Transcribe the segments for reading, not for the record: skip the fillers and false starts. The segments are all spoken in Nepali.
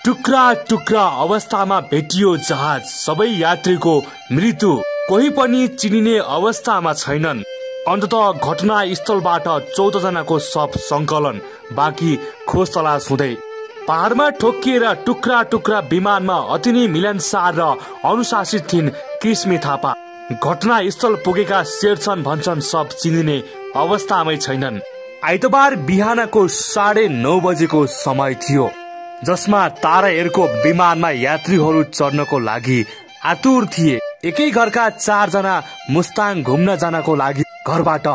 टुक्रा टुक्रा अवस्थामा भेटियो जहाज। सबै यात्रीको मृत्यु, कोही पनि चिनिने अवस्थामा छैनन्। अन्ततः घटनास्थलबाट 14 जनाको शव संकलन, बाँकी खोज तलास हुँदै। पहाडमा ठोकिएर टुक्रा टुक्रा विमानमा अति नै मिलनसार र अनुशासित थिइन् किस्मी थापा। घटनास्थल पुगेका शेरचन भन्छन् शव चिनिने अवस्थामै छैनन्। आइतबार बिहानको 9:30 बजेको समय थियो, जसमा तारा एयरको विमानमा यात्रीहरू चढ्नको लागि आतुर थिए। एकै घरका 4 जना मुस्ताङ घुम्न जानको लागि घरबाट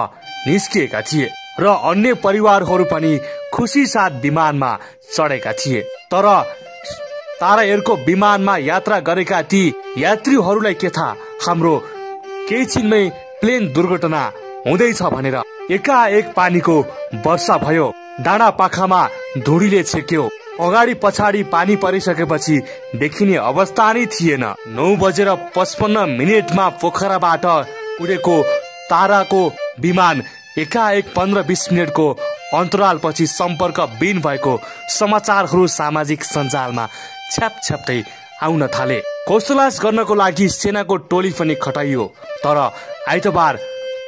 निस्किएका थिए र अन्य परिवारहरू पनि खुसी साथ विमानमा चढेका थिए। तर तारा एयरको विमानमा यात्रा गरेका ती यात्रीहरूलाई के थाहा, हाम्रो केही छिनमै प्लेन दुर्घटना हुँदैछ भनेर। एकाएक पानीको वर्षा भयो, डाँडा पाखामा धुडीले छेक्यो। अगाडि पछाडि पानी परिसकेपछि देखिने अवस्था नै थिएन। 9:55 पोखराबाट उडेको ताराको विमान एकाएक 15-20 मिनटको अन्तरालपछि सम्पर्क विहीन भएको समाचारहरू सामाजिक सञ्जालमा छ्यापछ्याप्दै आउन थाले। खोजतलास गर्नको लागि सेनाको टोली पनि खटाइयो, तर आइतबार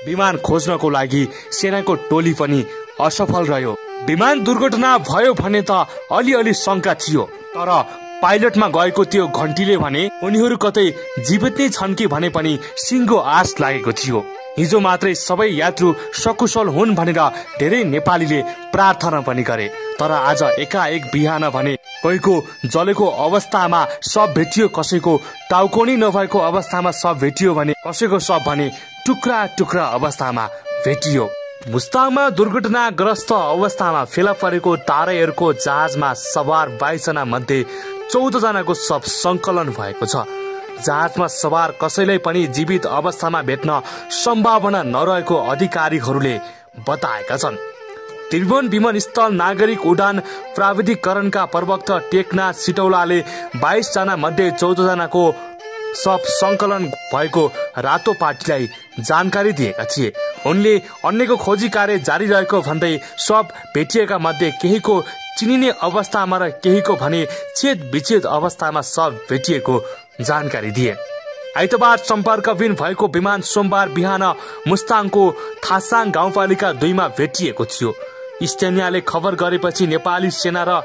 विमान खोज्नको लागि सेनाको टोली पनि असफल रह्यो। विमान दुर्घटना भयो भने त अलिअलि शंका थियो, तर पाइलटमा गएको त्यो घन्टीले भने उनीहरू कतै जीवित नै छन् कि भने पनि सिङ्गो आश लागेको थियो। हिजो मात्रै सबै यात्रु सकुशल हुन् भनेर धेरै नेपालीले प्रार्थना पनि गरे। तर आज एकाएक बिहान भने कोहीको जलेको अवस्थामा शव भेटियो, कसैको टाउको नै नभएको अवस्थामा शव भेटियो भने कसैको शव भने टुक्रा टुक्रा अवस्थामा भेटियो। मुस्ताङमा दुर्घटनाग्रस्त अवस्थामा फेला परेको तारा एयरको जहाजमा सवार 22 जना मध्ये 14 जनाको शव संकलन भएको छ। जहाजमा सवार कसैलाई पनि जीवित अवस्थामा भेट्न सम्भावना नरहेको अधिकारीहरूले बताएका छन्। त्रिभुवन विमानस्थल नागरिक उडान प्राविधिकरणका प्रवक्ता टेकनाथ सिटौलाले 22 जना मध्ये 14 जनाको शव संकलन भएको रातो पार्टीलाई जानकारी दिएका थिए। उनले अन्यको खोजी कार्य जारी रहेको भन्दै शव भेटिएका मध्ये केहीको चिनिने अवस्थामा र केहीको भने छेद विच्छेद अवस्थामा शव भेटिएको जानकारी दिए। आइतबार सम्पर्कविहीन भएको विमान सोमबार बिहान मुस्ताङको थासाङ गाउँपालिका 2 मा भेटिएको थियो। स्थानीयले खबर गरेपछि नेपाली सेना र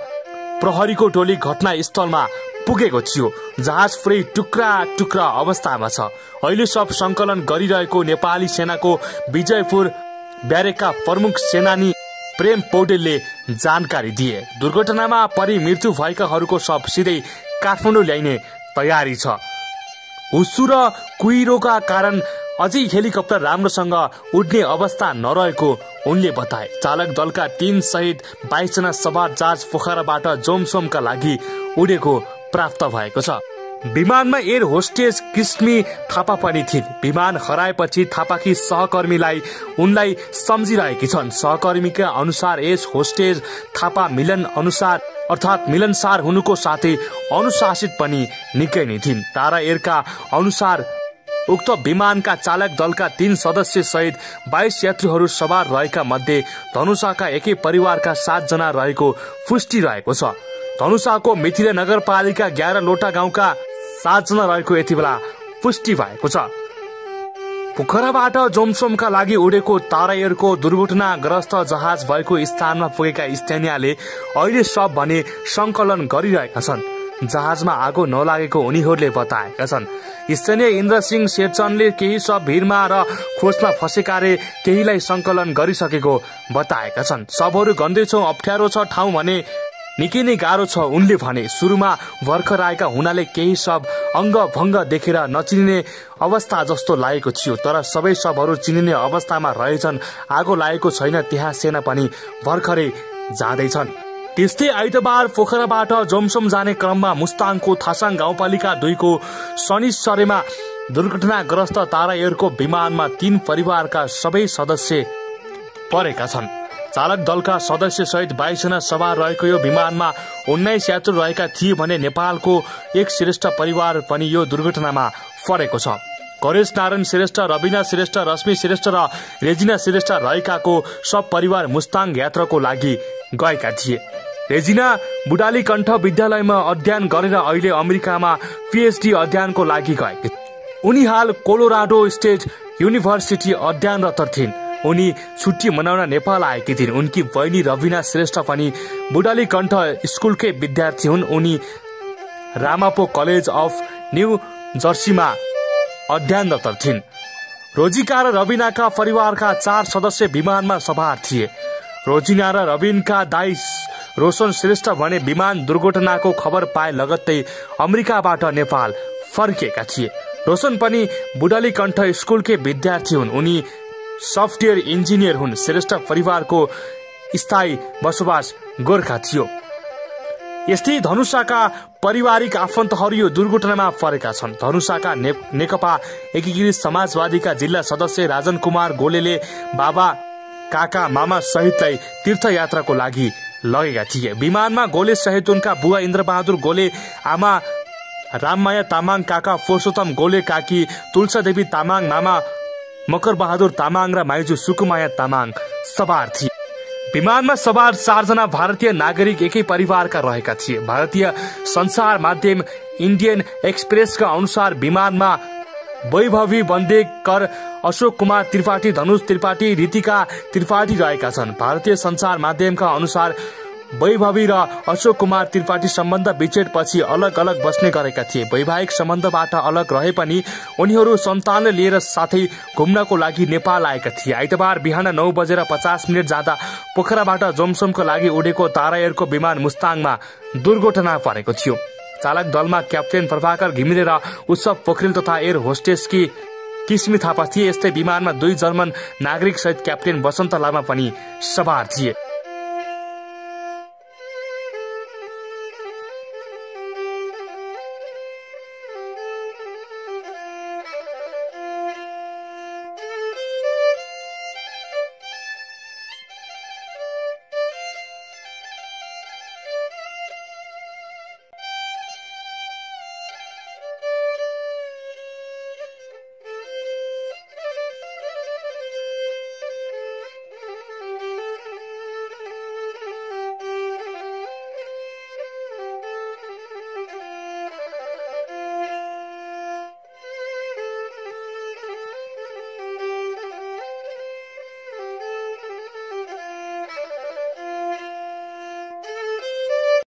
प्रहरीको टोली घटनास्थलमा पुगेको थियो। जहाज पुरै टुक्रा टुक्रा अवस्थामा छ। अहिले शव संकलन गरिरहेको नेपाली सेनाको विजयपुर ब्यारेकका प्रमुख सेनानी प्रेम पौडेलले जानकारी दिए। दुर्घटनामा परि मृत्यु भएकाहरूको शव सिधै काठमाडौँ ल्याइने तयारी छ। हुस्सु र कुहिरोका कारण अझै हेलिकप्टर राम्रोसँग उड्ने अवस्था नरहेको उनले बताए। चालक दलका 3 सहित 22 जना सवार जहाज पोखराबाट जोमसोमका लागि उडेको प्राप्त भएको छ। विमानमा एयर होस्टेज किस्मी थापा पनि थिइन्। विमान हराएपछि थापाकी सहकर्मीलाई उनलाई सम्झिरहेकी छन्। सहकर्मीका अनुसार एयर होस्टेज थापा मिलनसार हुनुको साथै अनुशासित पनि निकै नै थिइन्। तारा एयरका अनुसार उक्त विमानका चालक दलका 3 सदस्य सहित 22 यात्रीहरू सवार रहेका मध्ये धनुषाका एकै परिवारका 7 जना रहेको पुष्टि रहेको छ। धनुषाको मिथिला नगरपालिका 11 लोटा गाउँका 7 जना रहेको यति बेला पुष्टि भएको छ। पोखराबाट जोमसोमका लागि उडेको तारा एयरको दुर्घटनाग्रस्त जहाज भएको स्थानमा पुगेका स्थानीयले अहिले शव भने संकलन गरिरहेका छन्। जहाजमा आगो नलागेको उनीहरूले बताएका छन्। स्थानीय इन्द्रसिंह शेरचनले केही शव भिरमा र खोजमा फसेकाले केहीलाई संकलन गरिसकेको बताएका छन्। शवहरू गन्दैछौँ, अप्ठ्यारो छ ठाउँ भने निकै नै गाह्रो छ उनले भने। सुरुमा भर्खर आएका हुनाले केही शव अङ्ग भङ्ग देखेर नचिनिने अवस्था जस्तो लागेको थियो, तर सबै शवहरू चिनिने अवस्थामा रहेछन्। आगो लागेको छैन, त्यहाँ सेना पनि भर्खरै जाँदैछन्। त्यस्तै आइतबार पोखराबाट जोमसोम जाने क्रममा मुस्ताङको थासाङ गाउँपालिका 2 को शनिश्चरेमा दुर्घटनाग्रस्त तारा एयरको विमानमा 3 परिवारका सबै सदस्य परेका छन्। चालक दलका सदस्य सहित 22 जना सवार रहेको यो विमानमा 19 यात्रु रहेका थिए भने नेपालको एक श्रेष्ठ परिवार पनि यो दुर्घटनामा परेको छ। गणेश नारायण श्रेष्ठ, रविना श्रेष्ठ, रश्मि श्रेष्ठ र रेजिना श्रेष्ठ रहेकाको सब परिवार मुस्ताङ यात्राको लागि गएका थिए। रेजिना बुढाली कण्ठ विद्यालयमा अध्ययन गरेर अहिले अमेरिकामा पीएचडी अध्ययनको लागि गए। उनी हाल कोलोराडो स्टेट युनिभर्सिटी अध्ययनरत थिइन्। उनी छुट्टी मनाउन नेपाल आएकी थिइन्। उनकी बहिनी रविना श्रेष्ठ पनि बुढाली कण्ठ स्कुलकै विद्यार्थी हुन्। उनी रामापो कलेज अफ न्यू जर्सीमा अध्ययनरत थिइन्। रोजिका र रविनाका परिवारका 4 सदस्य विमानमा सवार थिए। रोजिना र रविनका दाइ रोशन श्रेष्ठ भने विमान दुर्घटनाको खबर पाए लगत्तै अमेरिकाबाट नेपाल फर्किएका थिए। रोशन पनि बुढाली कण्ठ स्कुलकै विद्यार्थी हुन्। उनी सफ्टवेयर इन्जिनियर हुन्। श्रेष्ठ परिवारको स्थायी बसोबास गोर्खा थियो। यस्तै धनुषाका पारिवारिक आफन्तहरू यो दुर्घटनामा परेका छन्। धनुषाका नेकपा एकीकृत समाजवादीका जिल्ला सदस्य राजन कुमार गोलेले बाबा, काका, मामा सहितलाई तीर्थयात्राको लागि लगेका थिए। विमानमा गोले सहित उनका बुवा इन्द्रबहादुर गोले, आमा राममाया तामाङ, काका पुरुषोत्तम गोले, काकी तुलसादेवी तामाङ, मामा मकर बहादुर तामाङ र माइजू सुकुमाया तामाङ सवार थिए। विमानमा सवार 4 जना भारतीय नागरिक एकै परिवारका रहेका थिए। भारतीय संचार माध्यम इन्डियन एक्सप्रेसका अनुसार विमानमा वैभवी बन्देकर, अशोक कुमार त्रिपाठी, धनुष त्रिपाठी, रितिका त्रिपाठी रहेका छन्। भारतीय संचार माध्यमका अनुसार वैभवी र अशोक कुमार त्रिपाठी सम्बन्ध विच्छेदपछि अलग अलग बस्ने गरेका थिए। वैवाहिक सम्बन्धबाट अलग रहे पनि उनीहरू सन्तानले लिएर साथै घुम्नको लागि नेपाल आएका थिए। आइतबार बिहान 9:50 जाँदा पोखराबाट जोमसोमको लागि उडेको तारा एयरको विमान मुस्ताङमा दुर्घटना परेको थियो। चालक दलमा क्याप्टेन प्रभाकर घिमिरे र उत्सव पोखरेल तथा एयर होस्टेसकी किस्मी थापा थिए। यस्तै विमानमा 2 जर्मन नागरिक सहित क्याप्टेन वसन्त लामा पनि सवार थिए।